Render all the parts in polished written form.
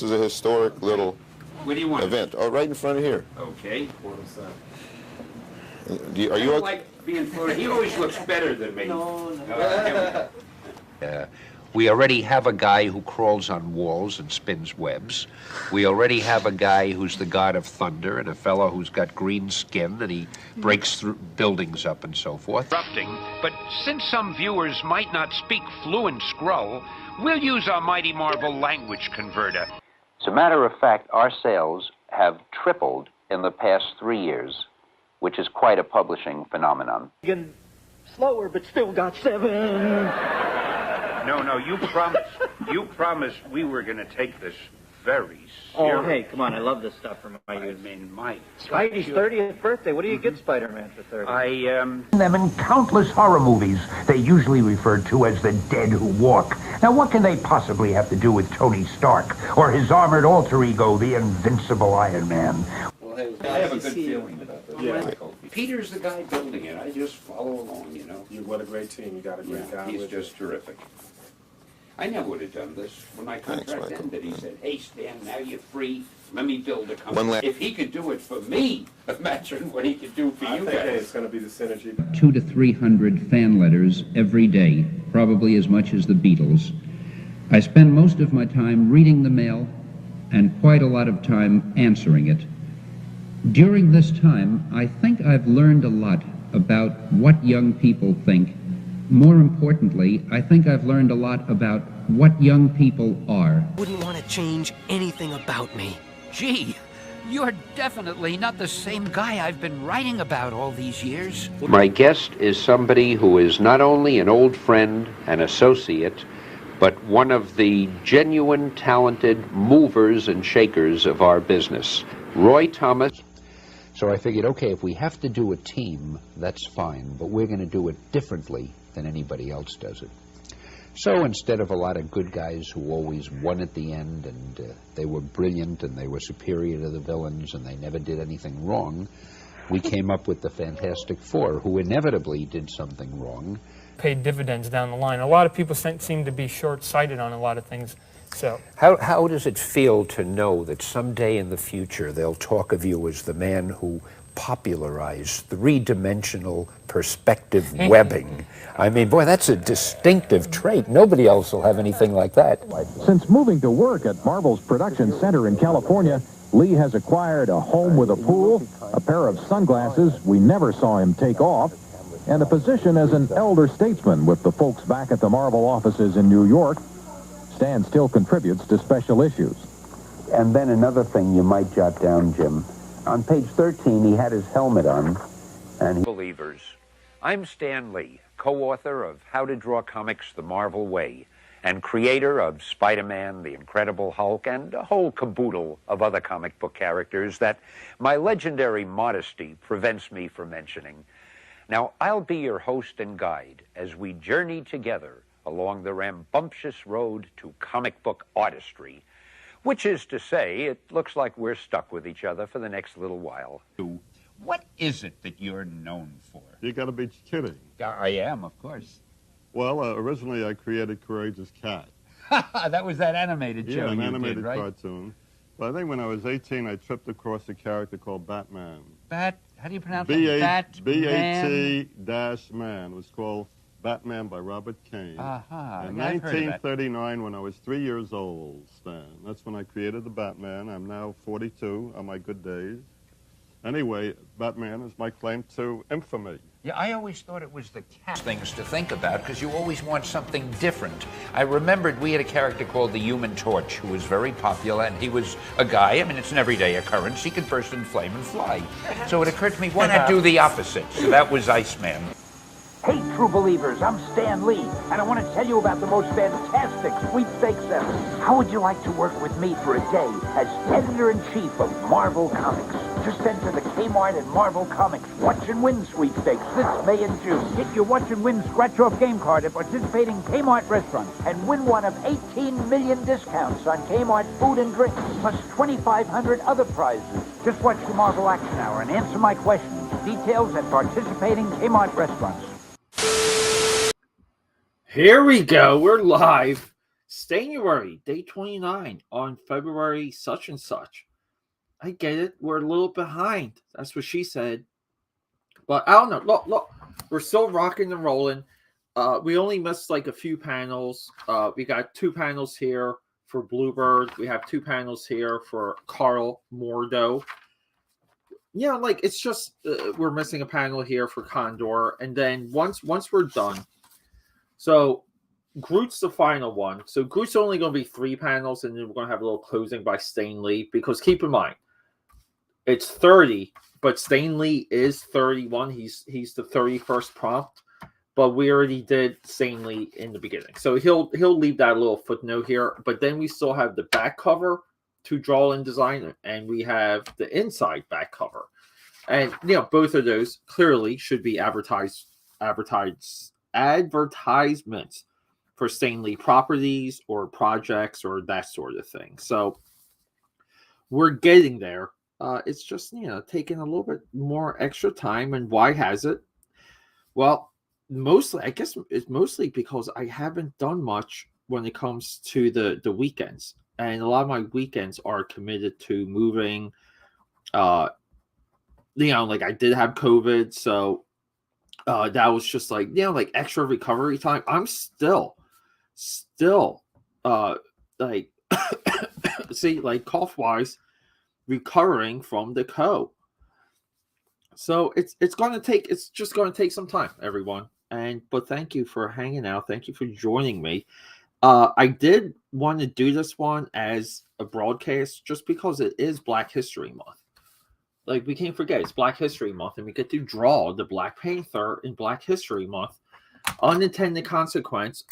is a historic little What do you want? event. Oh, right in front of here. Okay. Are you okay? Like being floated. He always looks better than me. No. We already have a guy who crawls on walls and spins webs. We already have a guy who's the god of thunder and a fellow who's got green skin and he breaks through buildings up and so forth. But since some viewers might not speak fluent Skrull, we'll use our mighty Marvel language converter. As a matter of fact, our sales have tripled in the past 3 years, which is quite a publishing phenomenon. Slower, but still got 7. No, you promised we were going to take this very serious. Oh, hey, come on, I love this stuff from my youth. I mean, Mike. Spidey's 30th birthday. What do you get Spider-Man for 30? Them in countless horror movies they usually referred to as the dead who walk. Now, what can they possibly have to do with Tony Stark or his armored alter ego, the invincible Iron Man? Well, I have a good feeling about this. Yeah. Michael. Peter's the guy building it. I just follow along, you know. What a great team. You got a great guy. He's just terrific. I never would have done this. When my contract ended, he said, hey, Stan, now you're free. Let me build a company. If he could do it for me, imagine what he could do for you guys. It's going to be the synergy. 200 to 300 fan letters every day, probably as much as the Beatles. I spend most of my time reading the mail and quite a lot of time answering it. During this time, I think I've learned a lot about what young people think. More importantly, I think I've learned a lot about what young people are. Wouldn't want to change anything about me. Gee, you're definitely not the same guy I've been writing about all these years. My guest is somebody who is not only an old friend and associate, but one of the genuine talented movers and shakers of our business, Roy Thomas. So I figured, okay, if we have to do a team, that's fine, but we're going to do it differently than anybody else does it. So instead of a lot of good guys who always won at the end and they were brilliant and they were superior to the villains and they never did anything wrong, we came up with the Fantastic Four, who inevitably did something wrong. Paid dividends down the line. A lot of people seem to be short-sighted on a lot of things. So, how does it feel to know that someday in the future they'll talk of you as the man who popularized three-dimensional perspective webbing? I mean, boy, that's a distinctive trait. Nobody else will have anything like that. Since moving to work at Marvel's production center in California, Lee has acquired a home with a pool, a pair of sunglasses we never saw him take off, and a position as an elder statesman with the folks back at the Marvel offices in New York. Stan still contributes to special issues. And then another thing you might jot down, Jim. On page 13, he had his helmet on, and Believers. I'm Stan Lee, co-author of How to Draw Comics the Marvel Way, and creator of Spider-Man, The Incredible Hulk, and a whole caboodle of other comic book characters that my legendary modesty prevents me from mentioning. Now, I'll be your host and guide as we journey together along the rambunctious road to comic book artistry, which is to say, it looks like we're stuck with each other for the next little while. What is it that you're known for? You gotta be kidding. I am, of course. Well, originally I created Courageous Cat. That was that animated show an you animated did, right? cartoon. But I think when I was 18, I tripped across a character called Batman. How do you pronounce it? Batman? B-A-T-man. It was called Batman by Robert Kane. In 1939, when I was 3 years old, Stan. That's when I created the Batman. I'm now 42 on my good days. Anyway, Batman is my claim to infamy. Yeah, I always thought it was the cat things to think about because you always want something different. I remembered we had a character called the Human Torch who was very popular, and he was a guy. I mean, it's an everyday occurrence. He could burst in flame and fly. So it occurred to me, why not do the opposite? So that was Iceman. Hey, true believers, I'm Stan Lee, and I want to tell you about the most fantastic sweepstakes ever. How would you like to work with me for a day as editor-in-chief of Marvel Comics? Just enter the Kmart and Marvel Comics Watch and Win sweepstakes this May and June. Get your Watch and Win scratch-off game card at participating Kmart restaurants and win one of 18 million discounts on Kmart food and drinks, plus 2,500 other prizes. Just watch the Marvel Action Hour and answer my questions. Details at participating Kmart restaurants. Here we go. We're live. StanUARY, day 29 on February such and such. I get it. We're a little behind. That's what she said. But I don't know. Look. We're still rocking and rolling. We only missed like a few panels. We got 2 panels here for Bluebird. We have 2 panels here for Carl Mordo. Yeah, like it's just we're missing a panel here for Condor. And then once we're done, so Groot's the final one. So Groot's only going to be 3 panels, and then we're going to have a little closing by Stan Lee. Because keep in mind, it's 30, but Stan Lee is 31. He's the 31st prompt, but we already did Stan Lee in the beginning, so he'll leave that little footnote here. But then we still have the back cover to draw and design, and we have the inside back cover, and both of those clearly should be advertisements for Stan Lee properties or projects or that sort of thing. So we're getting there. It's just, taking a little bit more extra time. And why has it? Well, I guess it's mostly because I haven't done much when it comes to the weekends. And a lot of my weekends are committed to moving. Like I did have COVID. So that was just like extra recovery time. I'm still like, see, like cough-wise, recovering from the co. So it's just going to take some time, everyone. But thank you for hanging out. Thank you for joining me. I did want to do this one as a broadcast just because it is Black History Month. Like, we can't forget, it's Black History Month, and we get to draw the Black Panther in Black History Month. Unintended consequence,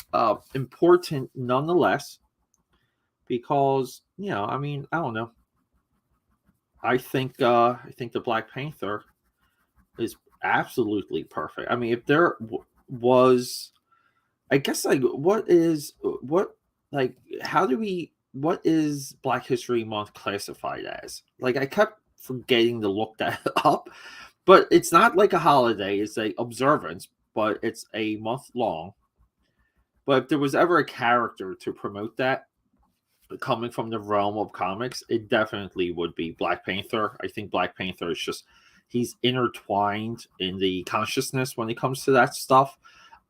important nonetheless, because I don't know. I think the Black Panther is absolutely perfect. I mean, if there was, I guess, like, what is Black History Month classified as? Like, I kept forgetting to look that up, but it's not like a holiday. It's a observance, but it's a month long. But if there was ever a character to promote that, coming from the realm of comics, it definitely would be Black Panther. I think Black Panther is just, he's intertwined in the consciousness when it comes to that stuff.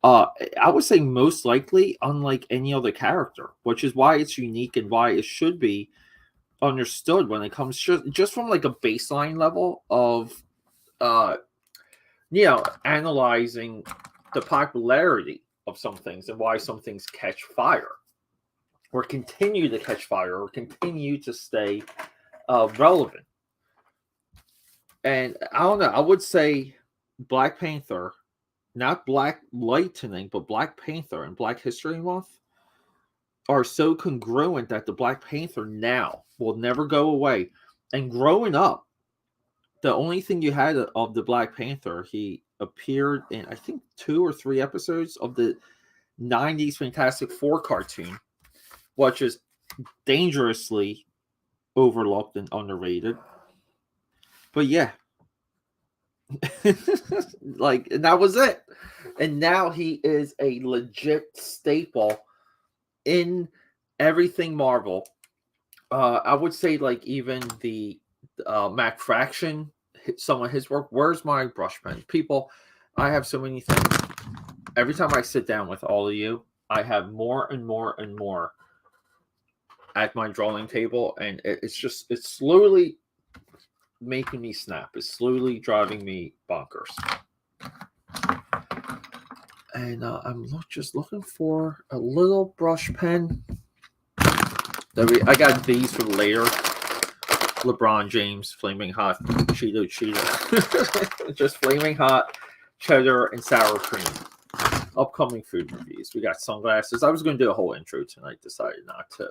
I would say most likely unlike any other character, which is why it's unique and why it should be understood when it comes just from like a baseline level of analyzing the popularity of some things and why some things catch fire or continue to catch fire or continue to stay relevant. And I don't know, I would say Black Panther, not Black Lightning, but Black Panther and Black History Month are so congruent that the Black Panther now will never go away. And growing up, the only thing you had of the Black Panther, he appeared in, I think, 2 or 3 episodes of the 90s Fantastic Four cartoon, which is dangerously overlooked and underrated. But yeah, like, and that was it. And now he is a legit staple in everything Marvel. I would say, like, even the Mac Fraction, some of his work. Where's my brush pen? People, I have so many things. Every time I sit down with all of you, I have more and more and more at my drawing table, and it's slowly making me snap. It's slowly driving me bonkers. And I'm just looking for a little brush pen. I got these for later. LeBron James, Flaming Hot, Cheeto. Just Flaming Hot, cheddar, and sour cream. Upcoming food reviews. We got sunglasses. I was going to do a whole intro tonight. Decided not to.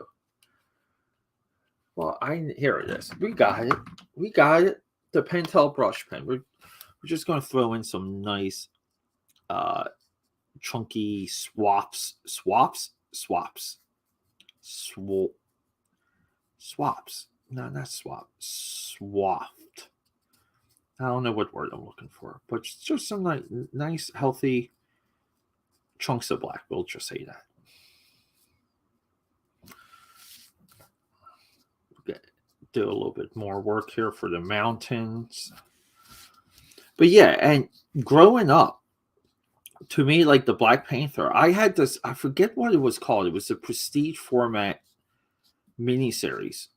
Well, here it is. We got it. The Pentel brush pen. We're just going to throw in some nice chunky swaps. No, not swap. Swapped. I don't know what word I'm looking for, but just some nice, healthy chunks of black. We'll just say that. do a little bit more work here for the mountains. But yeah, and growing up, to me, like the Black Panther, I had this, I forget what it was called. It was a prestige format miniseries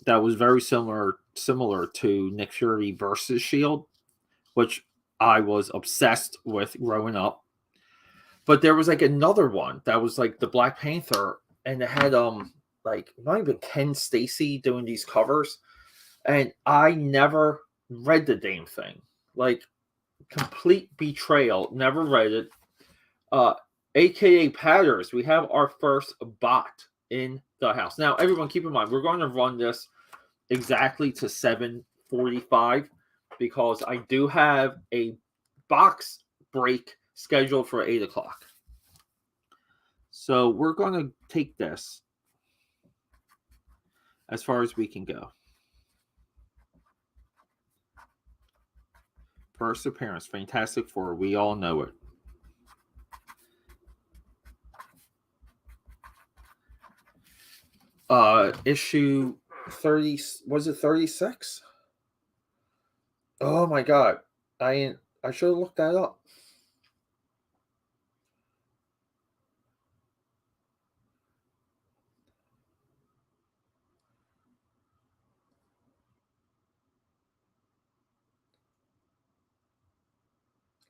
that was very similar to Nick Fury versus Shield, which I was obsessed with growing up. But there was like another one that was like the Black Panther, and it had like not even Ken Stacy doing these covers, and I never read the damn thing. Like, complete betrayal. Never read it. AKA Patters, we have our first bot in the house. Now, everyone, keep in mind, we're going to run this exactly to 7:45 because I do have a box break scheduled for 8 o'clock. So we're going to take this as far as we can go. First appearance, Fantastic Four. We all know it. Issue 30, was it 36? Oh my god. I should have looked that up.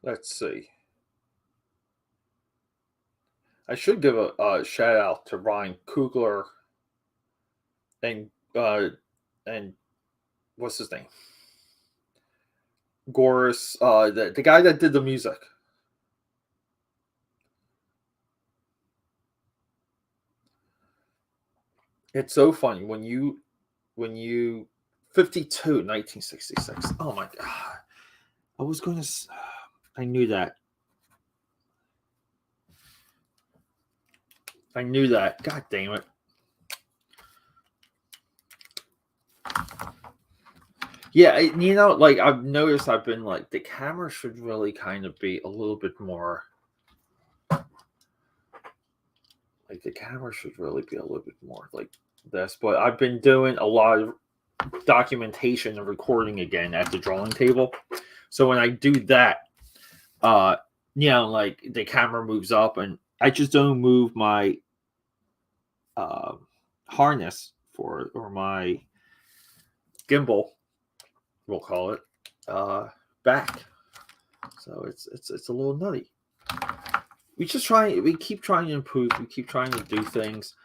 Let's see. I should give a shout out to Ryan Coogler and what's his name? Goris, the guy that did the music. It's so funny when you 52, 1966. Oh my god. I knew that. I knew that. God damn it. Yeah, you know, like I've noticed I've been like, the camera should really kind of be a little bit more. Like the camera should really be a little bit more like this. But I've been doing a lot of documentation and recording again at the drawing table. So when I do that, you know, like the camera moves up and I just don't move my harness or my gimbal, we'll call it, back. So it's a little nutty. We keep trying to improve. We keep trying to do things.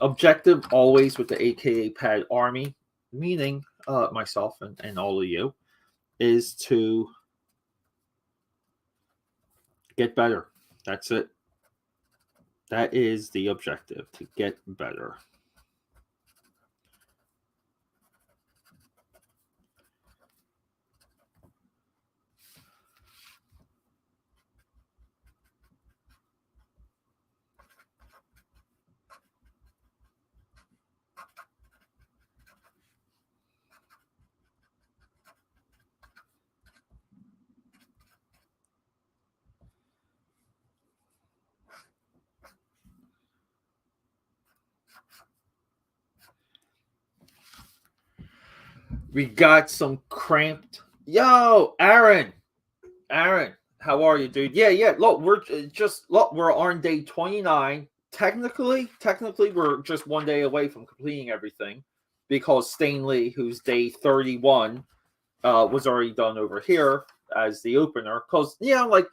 Objective always with the AKA Pad Army, meaning myself and all of you, is to get better. That's it. That is the objective, to get better. We got some cramped. Yo, Aaron, how are you, dude? Yeah. Look, we're on day 29. Technically, we're just one day away from completing everything because Stanley, who's day 31, was already done over here as the opener. Because, you know, like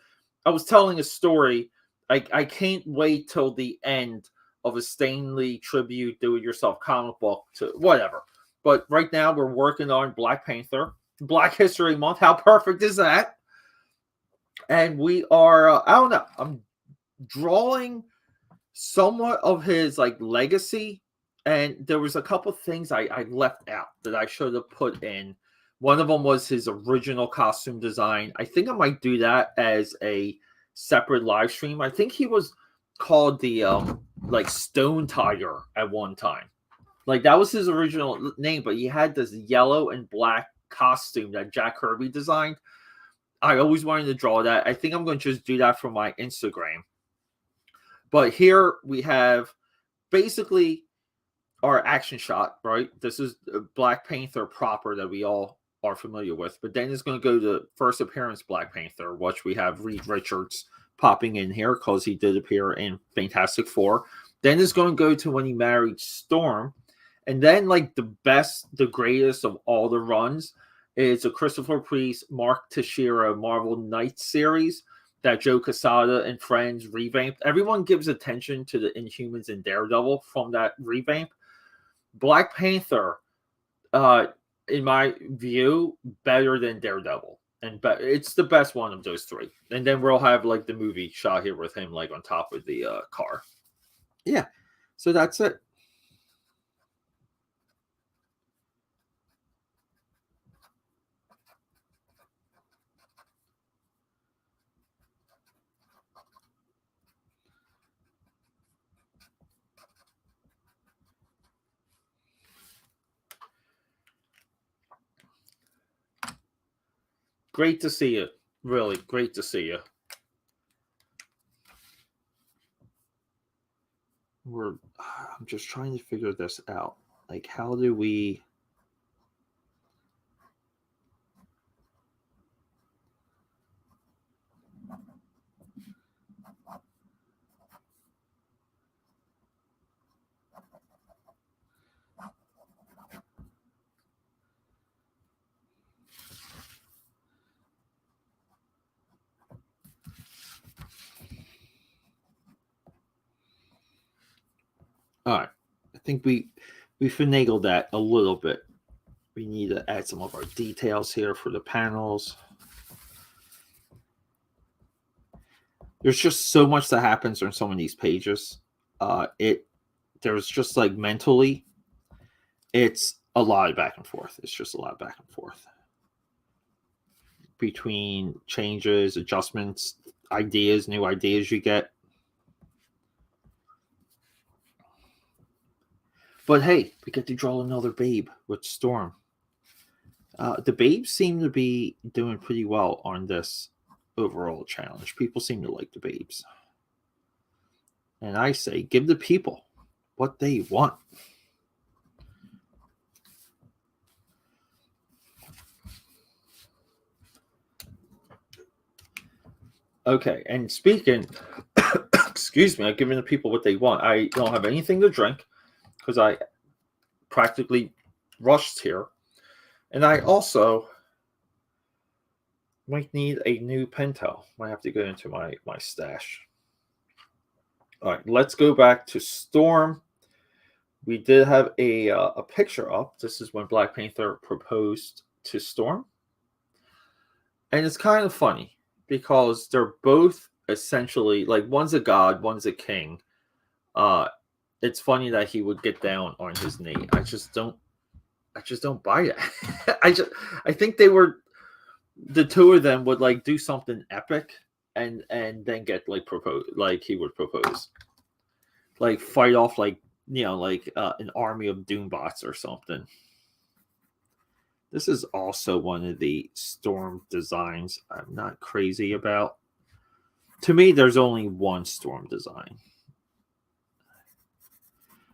I was telling a story, I can't wait till the end of a Stanley tribute do-it-yourself comic book to whatever. But right now we're working on Black Panther, Black History Month. How perfect is that? And we are, I don't know, I'm drawing somewhat of his like legacy. And there was a couple things I left out that I should have put in. One of them was his original costume design. I think I might do that as a separate live stream. I think he was called the like Stone Tiger at one time. Like that was his original name, but he had this yellow and black costume that Jack Kirby designed. I always wanted to draw that. I think I'm going to just do that for my Instagram. But here we have basically our action shot, right? This is Black Panther proper that we all are familiar with. But then it's going to go to first appearance Black Panther, which we have Reed Richards popping in here because he did appear in Fantastic Four. Then it's going to go to when he married Storm. And then, like, the best, the greatest of all the runs is a Christopher Priest, Mark Teixeira Marvel Knights series that Joe Quesada and friends revamped. Everyone gives attention to the Inhumans and Daredevil from that revamp. Black Panther, in my view, better than Daredevil. And it's the best one of those three. And then we'll have, like, the movie shot here with him, like, on top of the car. Yeah, so that's it. Great to see you. Really, great to see you. I'm just trying to figure this out. Like, how do we... All right. I think we finagled that a little bit. We need to add some of our details here for the panels. There's just so much that happens on some of these pages. There's just, like, mentally, it's a lot of back and forth. It's just a lot of back and forth between changes, adjustments, ideas, new ideas you get. But hey, we get to draw another Babe with Storm. The Babes seem to be doing pretty well on this overall challenge. People seem to like the Babes. And I say, give the people what they want. Okay, and speaking, excuse me, I'm giving the people what they want. I don't have anything to drink because I practically rushed here. And I also might need a new Pentel. Might have to go into my stash. All right, let's go back to Storm. We did have a picture up. This is when Black Panther proposed to Storm. And it's kind of funny because they're both essentially, like, one's a god, one's a king. It's funny that he would get down on his knee. I just don't buy it. I think they were, the two of them would, like, do something epic and then get, like, proposed, like he would propose, like, fight off, like, you know, like an army of Doombots or something. This is also one of the Storm designs I'm not crazy about. To me, there's only one Storm design.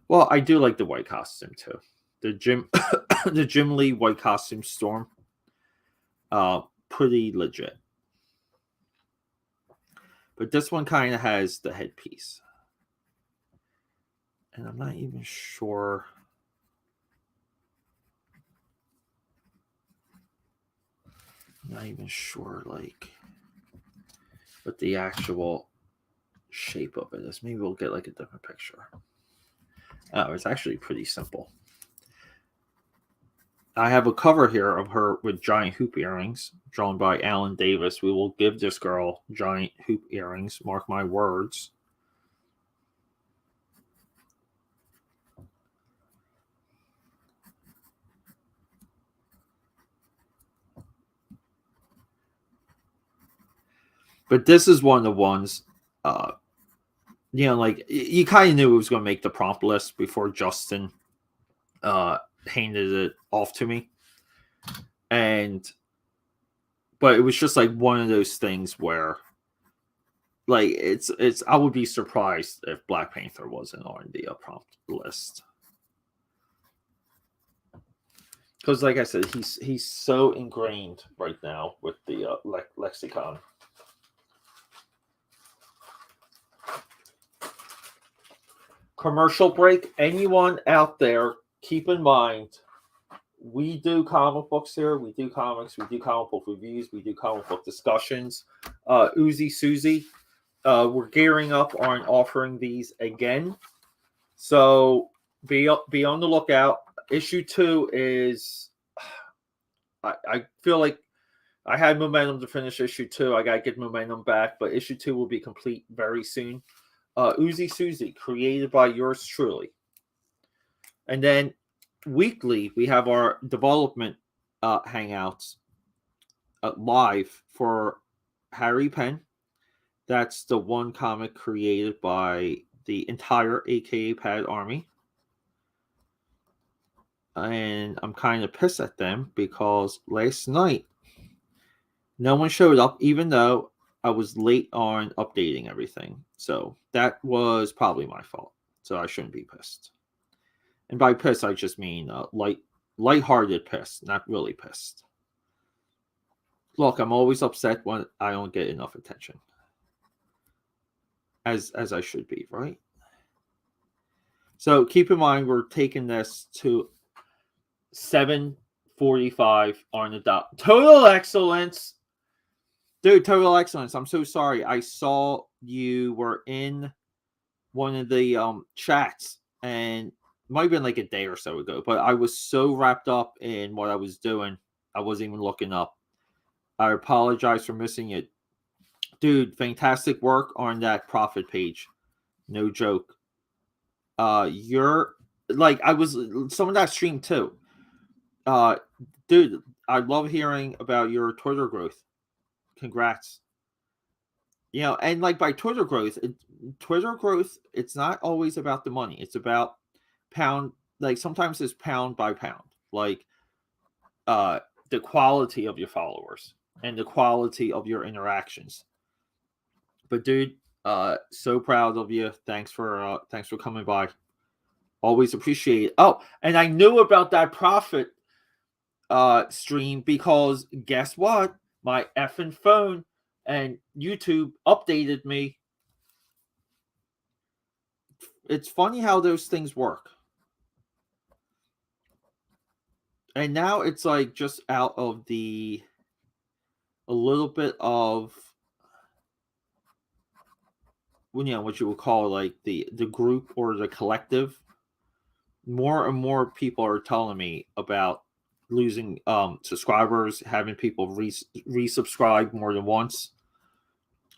Well, I do like the white costume too. The Jim Lee white costume Storm. Pretty legit. But this one kind of has the headpiece. And I'm not even sure. Like, what the actual shape of it is. Maybe we'll get, like, a different picture. Oh, it's actually pretty simple. I have a cover here of her with giant hoop earrings, drawn by Alan Davis. We will give this girl giant hoop earrings, mark my words. But this is one of the ones, you know, like, you kind of knew it was going to make the prompt list before Justin handed it off to me. But it was just, like, one of those things where, like, I would be surprised if Black Panther wasn't on the prompt list. Because, like I said, he's so ingrained right now with the lexicon. Commercial break. Anyone out there, keep in mind, we do comic books here. We do comics. We do comic book reviews. We do comic book discussions. Uzi Susie, we're gearing up on offering these again. So be on the lookout. Issue 2 is, I feel like I had momentum to finish issue 2. I got to get momentum back, but issue 2 will be complete very soon. Uzi Susie, created by yours truly. And then weekly, we have our development hangouts live for Harry Penn. That's the one comic created by the entire AKA Pad Army. And I'm kind of pissed at them because last night, no one showed up, even though I was late on updating everything. So that was probably my fault. So I shouldn't be pissed. And by pissed, I just mean lighthearted pissed, not really pissed. Look, I'm always upset when I don't get enough attention. As I should be, right? So keep in mind, we're taking this to 7:45 on the dot. Total excellence. Dude, total excellence. I'm so sorry. I saw you were in one of the chats, and it might have been like a day or so ago, but I was so wrapped up in what I was doing, I wasn't even looking up. I apologize for missing it. Dude, fantastic work on that profit page. No joke. You're like, I was some of that stream too. Dude, I love hearing about your Twitter growth. Congrats. You know, and like by Twitter growth, it's not always about the money. It's about pound, like sometimes it's pound by pound. Like the quality of your followers and the quality of your interactions. But dude, so proud of you. Thanks for coming by. Always appreciate it. Oh, and I knew about that profit stream because guess what? My effing phone and YouTube updated me. It's funny how those things work. And now it's like just out of a little bit of, you know, what you would call like the group or the collective. More and more people are telling me about losing subscribers, having people resubscribe more than once.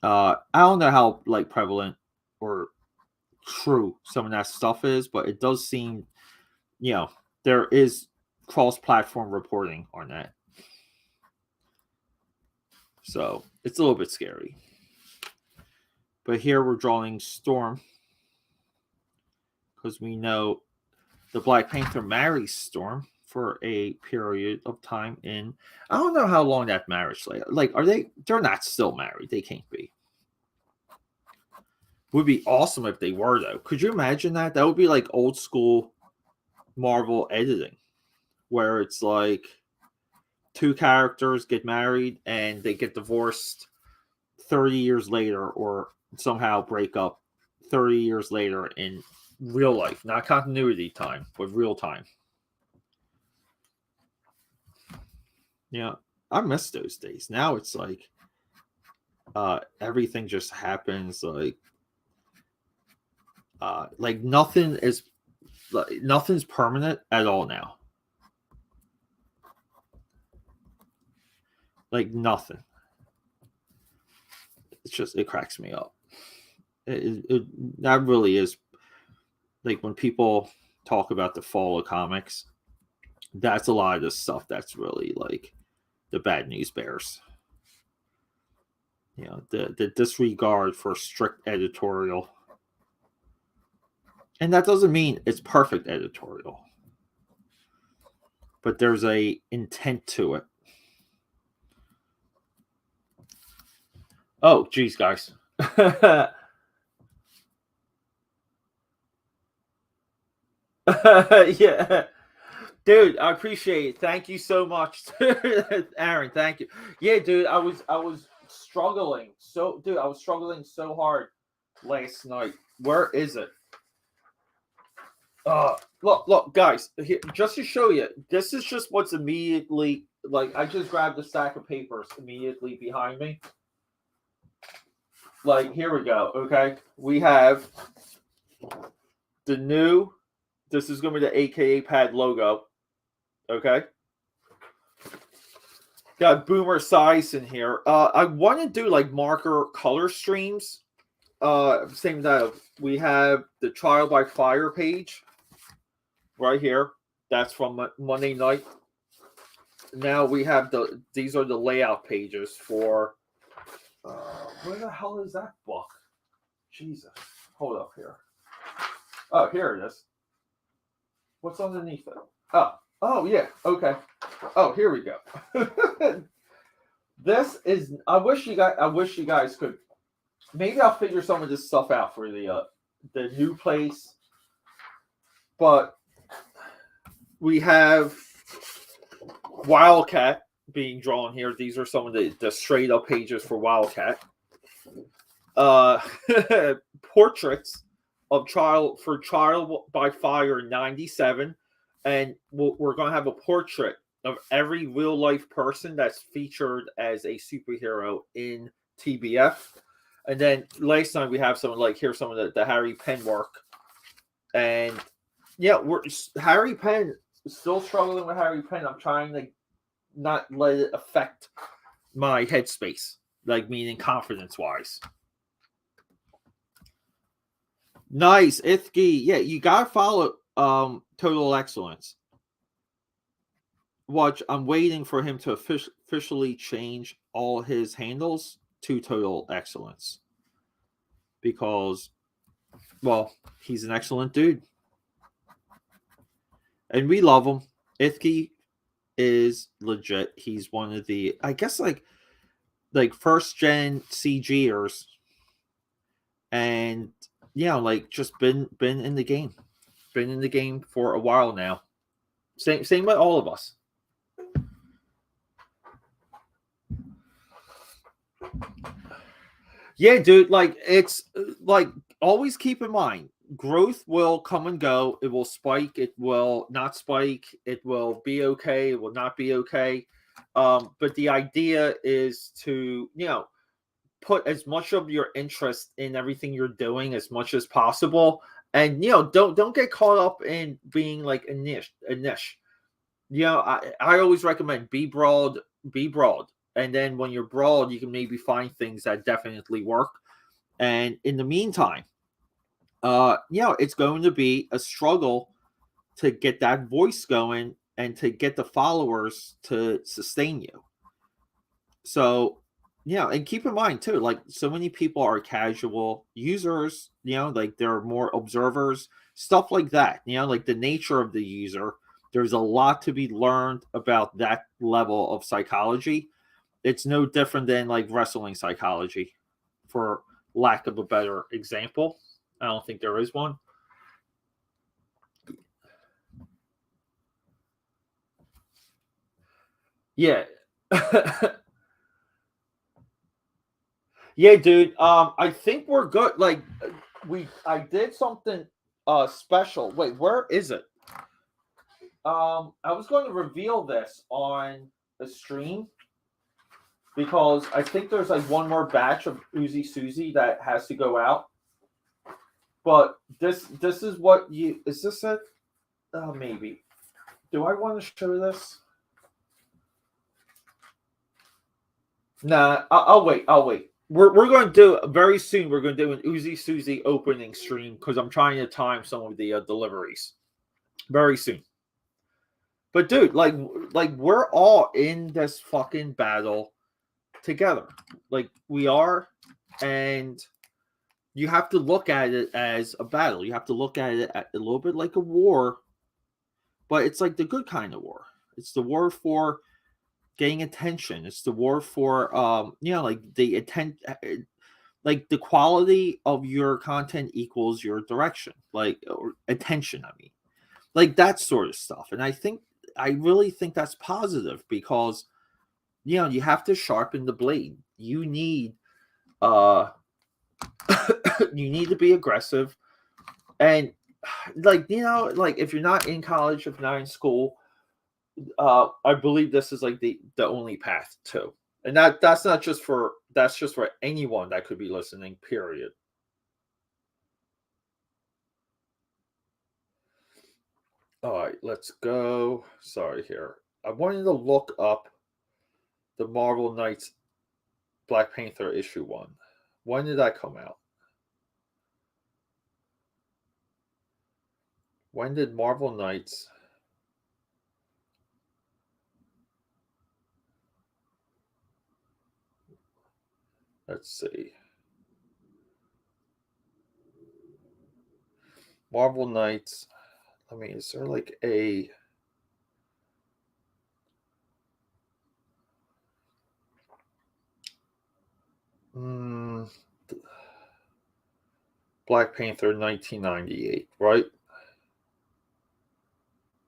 I don't know how like prevalent or true some of that stuff is, but it does seem, you know, there is cross-platform reporting on that. So it's a little bit scary. But here we're drawing Storm because we know the Black Panther marries Storm for a period of time in, I don't know how long that marriage like they're not still married. They can't be. Would be awesome if they were though. Could you imagine that? That would be like old school Marvel editing where it's like two characters get married and they get divorced 30 years later or somehow break up 30 years later in real life, not continuity time, but real time. Yeah, I miss those days. Now it's like everything just happens like nothing's permanent at all now. Like nothing. It's just, it cracks me up. That really is like when people talk about the fall of comics, that's a lot of the stuff that's really like the bad news bears. You know, the disregard for strict editorial. And that doesn't mean it's perfect editorial. But there's a intent to it. Oh, geez, guys. Yeah. Dude, I appreciate it. Thank you so much, Aaron. Thank you. Yeah, dude, I was struggling. I was struggling so hard last night. Where is it? Look, guys. Here, just to show you, this is just what's immediately like. I just grabbed a stack of papers immediately behind me. Like, here we go. Okay, we have the new. This is going to be the AKA Pad logo. Okay. Got Boomer size in here. I want to do like marker color streams. Same that we have the Trial by Fire page right here. That's from Monday night. Now we have these are the layout pages for where the hell is that book? Jesus. Hold up here. Oh, here it is. What's underneath it? Oh yeah, okay. Oh, here we go. This is. I wish you guys could. Maybe I'll figure some of this stuff out for the new place. But we have Wildcat being drawn here. These are some of the straight up pages for Wildcat. Portraits of Trial by Fire 97. And we're going to have a portrait of every real life person that's featured as a superhero in TBF. And then last time we have some, like, here's some of the Harry Penn work. And yeah, Harry Penn, still struggling with Harry Penn. I'm trying to not let it affect my headspace, like, meaning confidence wise. Nice, Ithgi. Yeah, you got to follow Total Excellence. Watch, I'm waiting for him to officially change all his handles to Total Excellence. Because, well, he's an excellent dude. And we love him. Ithgi is legit. He's one of the, I guess, like first gen CGers. And, yeah, like, just been in the game. Been in the game for a while now. Same with all of us. Yeah, dude, like, it's like, always keep in mind, growth will come and go. It will spike. It will not spike. It will be okay. It will not be okay. But the idea is to, put as much of your interest in everything you're doing as much as possible. And, don't get caught up in being like a niche. I always recommend be broad. And then when you're broad, you can maybe find things that definitely work. And in the meantime, it's going to be a struggle to get that voice going and to get the followers to sustain you. So, and keep in mind too, like, so many people are casual users, like they're more observers, stuff like that, like the nature of the user. There's a lot to be learned about that level of psychology. It's no different than like wrestling psychology, for lack of a better example. I don't think there is one. Yeah. Yeah, dude. I think we're good. Like, I did something special. Wait, where is it? I was going to reveal this on the stream because I think there's like one more batch of Uzi Susie that has to go out. But this is what is this it? Maybe. Do I want to show this? Nah, I'll wait. We're going to do very soon. We're going to do an Uzi Susie opening stream because I'm trying to time some of the deliveries very soon. But dude, like we're all in this fucking battle together. Like, we are, and you have to look at it as a battle. You have to look at it a little bit like a war, but it's like the good kind of war. It's the war for getting attention. It's the war for like the like the quality of your content equals your direction, like, or attention. I mean, like that sort of stuff. And I think I really think that's positive because, you know, you have to sharpen the blade. You need you need to be aggressive. And like, you know, like if you're not in college, if you're not in school, I believe this is like the only path to. And that's not just for, that's just for anyone that could be listening, period. All right, let's go. Sorry here. I wanted to look up the Marvel Knights Black Panther issue 1. When did that come out? When did Marvel Knights... Let's see. Marvel Knights. I mean, is there like a... Black Panther 1998, right?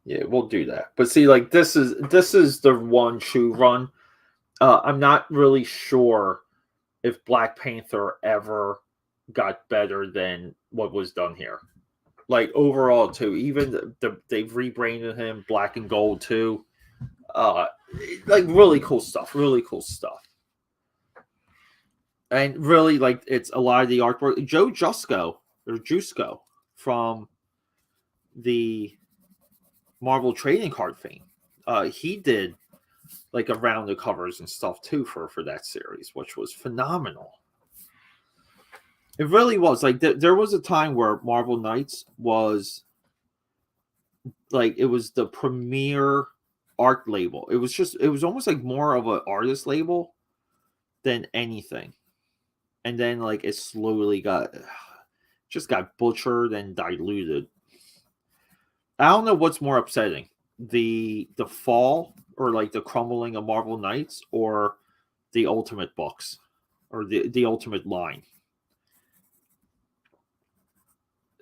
Yeah, we'll do that. But see, like this is the one shoe run. I'm not really sure if Black Panther ever got better than what was done here. Like overall, too. Even they've rebranded him Black and Gold too. Like really cool stuff. Really cool stuff. And really, like it's a lot of the artwork. Joe Jusko from the Marvel trading card fame. He did like around the covers and stuff too for that series, which was phenomenal. It really was. Like there was a time where Marvel Knights was like, it was the premier art label. It was almost like more of an artist label than anything. And then like it slowly got butchered and diluted. I don't know what's more upsetting, the fall or like the crumbling of Marvel Knights or the Ultimate books or the Ultimate line.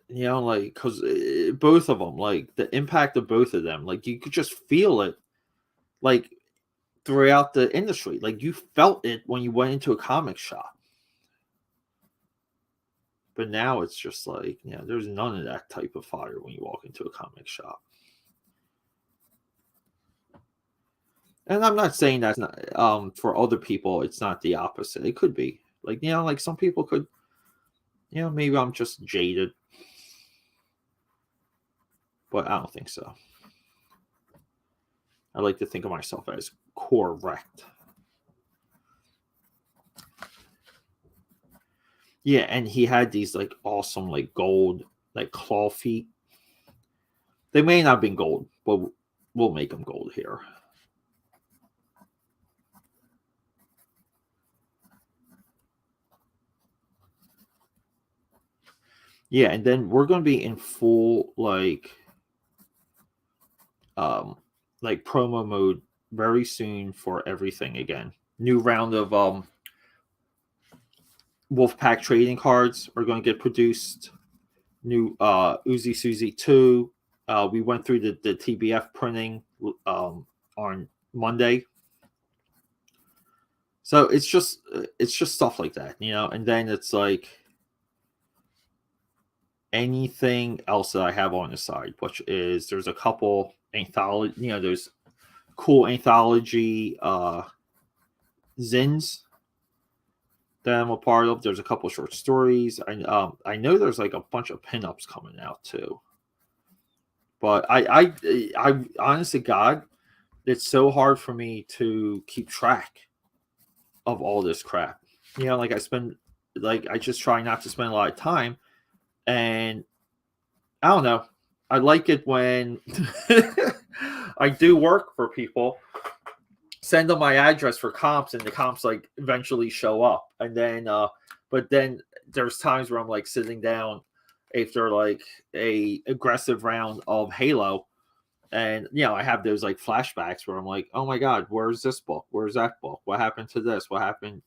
You know, like, because both of them, like the impact of both of them, like you could just feel it like throughout the industry. Like you felt it when you went into a comic shop. But now it's just like, you know, there's none of that type of fire when you walk into a comic shop. And I'm not saying that's not, for other people, it's not the opposite. It could be. Like, you know, like some people could, you know, maybe I'm just jaded. But I don't think so. I like to think of myself as correct. Yeah, and he had these like awesome like gold like claw feet. They may not have been gold, but we'll make them gold here. Yeah, and then we're going to be in full like promo mode very soon for everything again. New round of Wolfpack trading cards are going to get produced. New Uzi Suzy 2. We went through the TBF printing on Monday. So it's just stuff like that, you know, and then it's like anything else that I have on the side, which is there's a couple anthology, you know, there's cool anthology zines that I'm a part of. There's a couple short stories. I know there's like a bunch of pinups coming out too. But I honestly, God, it's so hard for me to keep track of all this crap. You know, like I just try not to spend a lot of time. And I don't know. I like it when I do work for people, send them my address for comps, and the comps like eventually show up. And then, but then there's times where I'm like sitting down after like a aggressive round of Halo, and you know I have those like flashbacks where I'm like, oh my God, where's this book? Where's that book? What happened to this? What happened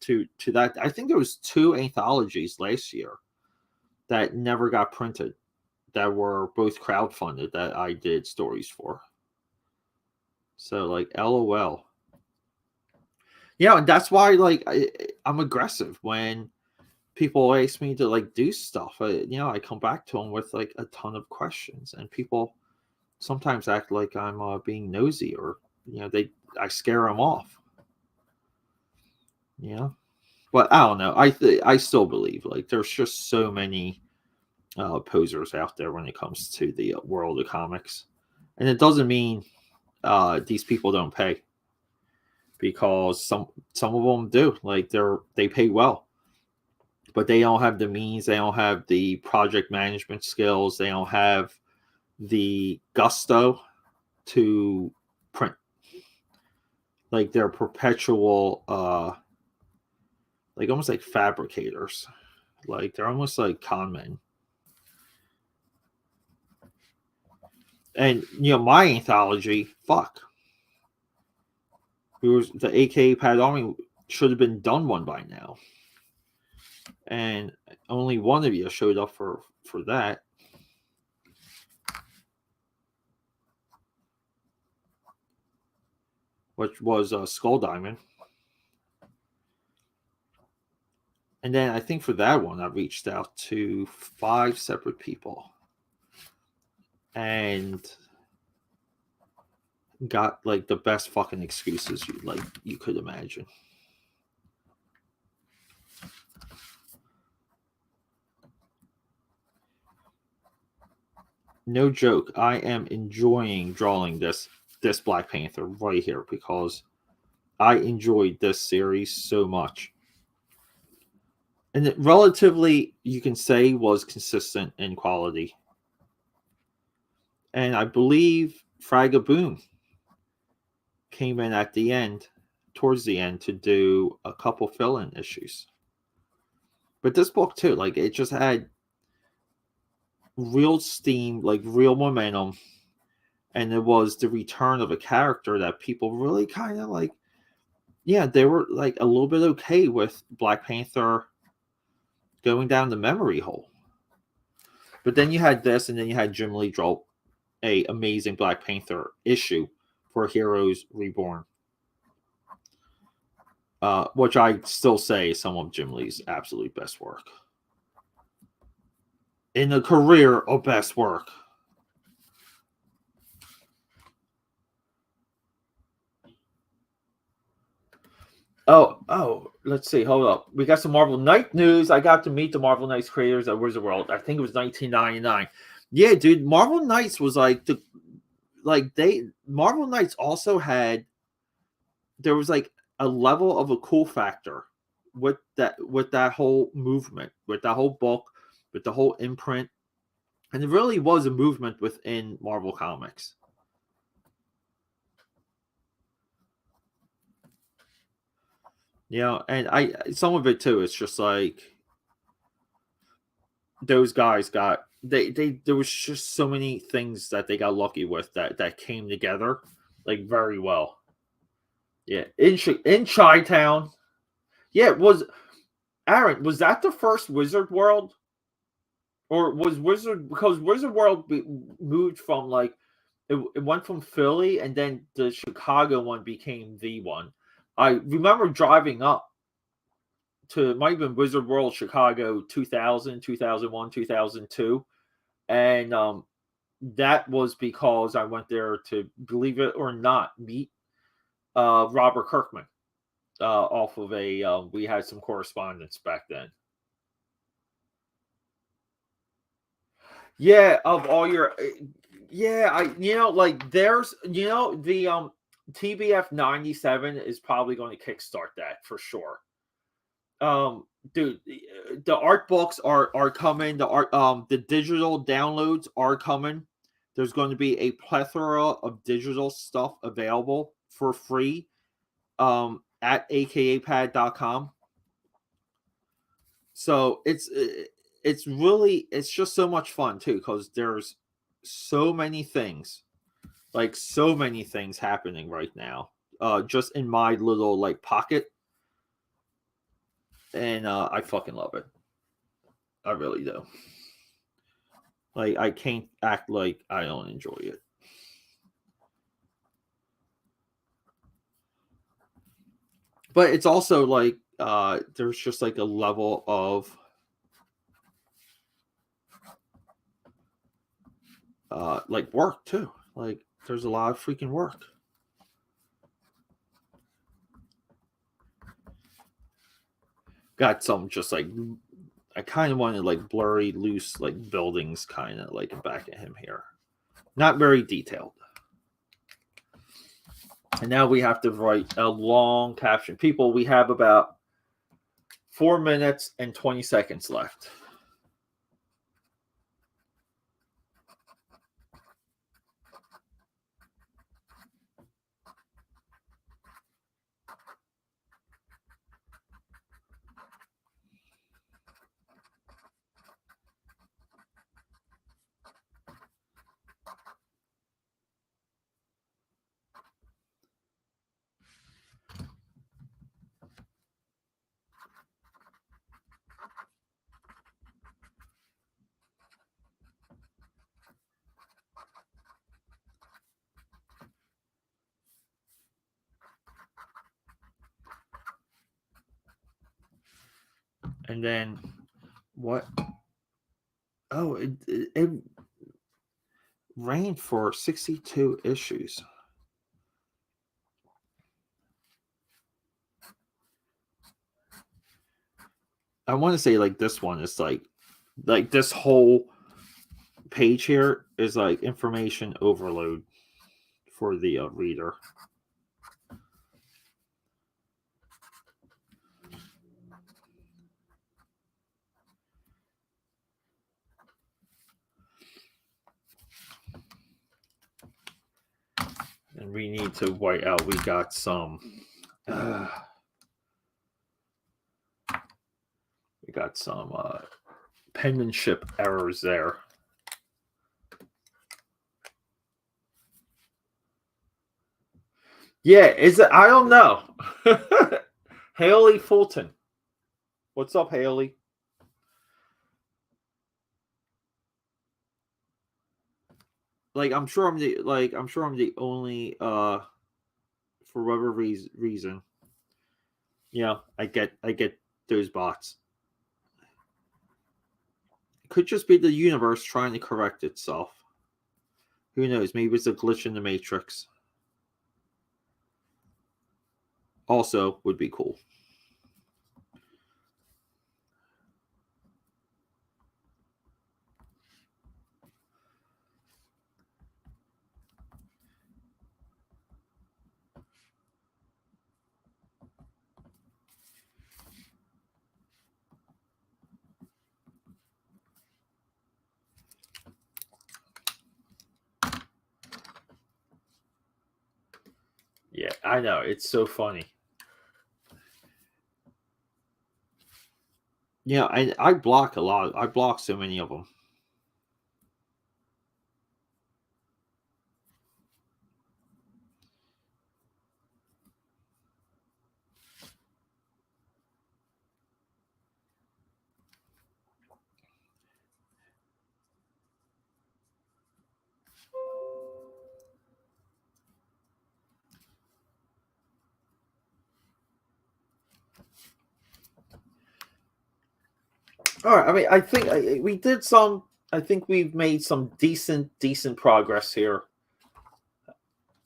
to that? I think there was 2 anthologies last year that never got printed, that were both crowdfunded that I did stories for. So like, LOL. Yeah, and that's why like I'm aggressive when people ask me to like do stuff. I come back to them with like a ton of questions, and people sometimes act like I'm being nosy, or I scare them off. But I don't know. I still believe like there's just so many posers out there when it comes to the world of comics, and it doesn't mean these people don't pay, because some of them do. Like they pay well, but they don't have the means. They don't have the project management skills. They don't have the gusto to print. Like they're perpetual, like almost like fabricators. Like they're almost like con men. And my anthology, fuck. It was the AKA Pad Army should have been done one by now. And only one of you showed up for that. Which was Skull Diamond. And then I think for that one, I reached out to 5 separate people. And got like the best fucking excuses you could imagine. No joke, I am enjoying drawing this Black Panther right here, because I enjoyed this series so much. And it relatively, you can say, was consistent in quality. And I believe Fragaboom came in at the end, towards the end, to do a couple fill-in issues. But this book too, like it just had real steam, like real momentum, and it was the return of a character that people really kind of like. Yeah, they were like a little bit okay with Black Panther going down the memory hole. But then you had this, and then you had Jim Lee draw a amazing Black Panther issue for Heroes Reborn, which I still say is some of Jim Lee's absolute best work in a career of best work. Oh, let's see. Hold up. We got some Marvel Knight news. I got to meet the Marvel Knights creators at Wizard World. I think it was 1999. Yeah, dude. Marvel Knights was like Marvel Knights also had, there was like a level of a cool factor with that whole movement, with that whole book, with the whole imprint. And it really was a movement within Marvel Comics. And some of it too, it's just like those guys got there was just so many things that they got lucky with that came together like very well. Yeah, in Chi-Town. Yeah, it was. Aaron, was that the first Wizard World? Or was because Wizard World moved from like it went from Philly, and then the Chicago one became the one. I remember driving up to, it might have been Wizard World Chicago 2000, 2001, 2002. And that was because I went there to, believe it or not, meet Robert Kirkman off of we had some correspondence back then. Yeah, of all your, like there's, the TBF 97 is probably going to kickstart that for sure. Dude, the art books are coming. The digital downloads are coming. There's going to be a plethora of digital stuff available for free at akapad.com. So it's just so much fun too, because there's so many things happening right now, just in my little like pocket, and I fucking love it. I really do. Like, I can't act like I don't enjoy it. But it's also like there's just like a level of like work too. Like there's a lot of freaking work. Got some just like I kind of wanted like blurry, loose like buildings kind of like back at him here. Not very detailed. And now we have to write a long caption. People, we have about 4 minutes and 20 seconds left. And then what? Oh, it ran for 62 issues. I want to say like this one is like this whole page here is like information overload for the reader. And we need to white out. We got some. We got some penmanship errors there. Yeah, is it? I don't know. Haley Fulton. What's up, Haley? Like I'm sure I'm the only for whatever reason. Yeah, I get those bots. It could just be the universe trying to correct itself. Who knows? Maybe it's a glitch in the matrix. Also would be cool. Yeah, I know. It's so funny. Yeah, I block a lot. I block so many of them. All right. I mean, I think we did some. I think we've made some decent progress here.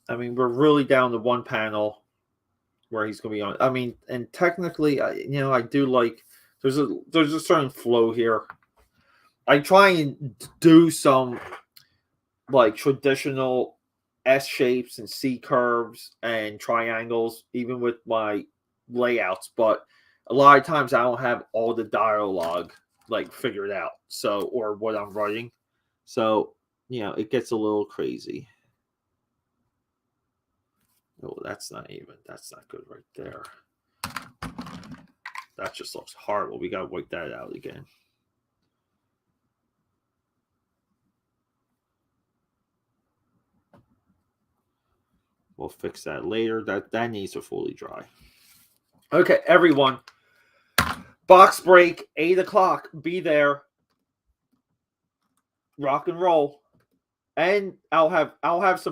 I mean, we're really down to one panel where he's going to be on. I mean, and technically, I do like there's a certain flow here. I try and do some like traditional S shapes and C curves and triangles, even with my layouts, but a lot of times I don't have all the dialogue like figured out, so or what I'm writing, so it gets a little crazy. Oh, that's not good right there. That just looks horrible. We gotta wipe that out again. We'll fix that later. That needs to fully dry. Okay, everyone. Box break, 8 o'clock. Be there. Rock and roll. And I'll have some